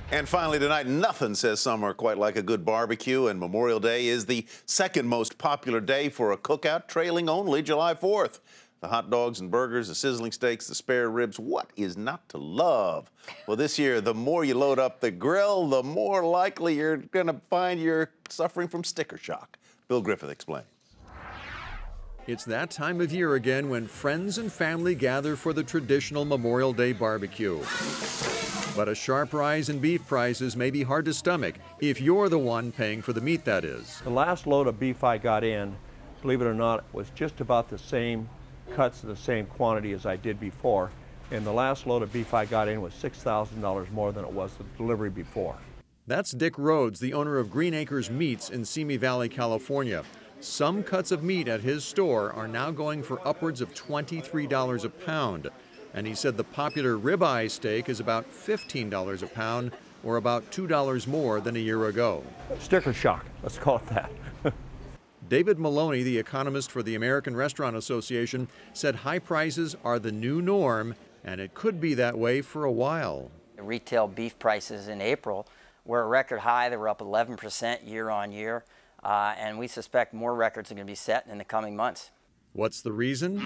And finally tonight, nothing says summer quite like a good barbecue, and Memorial Day is the second most popular day for a cookout, trailing only July 4th. The hot dogs and burgers, the sizzling steaks, the spare ribs, what is not to love? Well, this year, the more you load up the grill, the more likely you're going to find you're suffering from sticker shock. Bill Griffith explains. It's that time of year again when friends and family gather for the traditional Memorial Day barbecue. But a sharp rise in beef prices may be hard to stomach if you're the one paying for the meat, that is. The last load of beef I got in, believe it or not, was just about the same cuts and the same quantity as I did before. And the last load of beef I got in was $6,000 more than it was the delivery before. That's Dick Rhodes, the owner of Green Acres Meats in Simi Valley, California. Some cuts of meat at his store are now going for upwards of $23 a pound. And he said the popular ribeye steak is about $15 a pound, or about $2 more than a year ago. Sticker shock, let's call it that. David Maloney, the economist for the American Restaurant Association, said high prices are the new norm, and it could be that way for a while. Retail beef prices in April were a record high. They were up 11% year on year, and we suspect more records are going to be set in the coming months. What's the reason?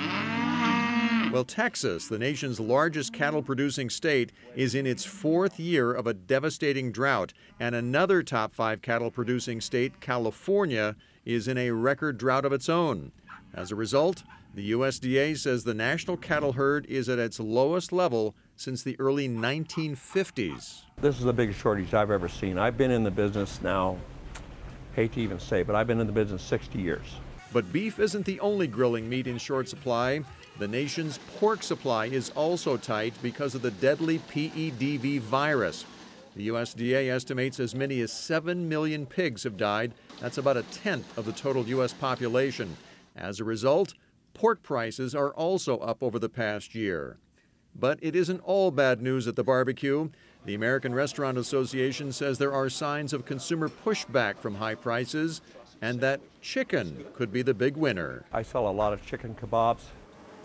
Well, Texas, the nation's largest cattle-producing state, is in its fourth year of a devastating drought, and another top 5 cattle-producing state, California, is in a record drought of its own. As a result, the USDA says the national cattle herd is at its lowest level since the early 1950s. This is the biggest shortage I've ever seen. I've been in the business now, hate to even say, but I've been in the business 60 years. But beef isn't the only grilling meat in short supply. The nation's pork supply is also tight because of the deadly PEDV virus. The USDA estimates as many as 7 million pigs have died. That's about a tenth of the total U.S. population. As a result, pork prices are also up over the past year. But it isn't all bad news at the barbecue. The American Restaurant Association says there are signs of consumer pushback from high prices, and that chicken could be the big winner. I sell a lot of chicken kebabs.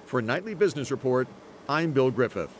For Nightly Business Report, I'm Bill Griffith.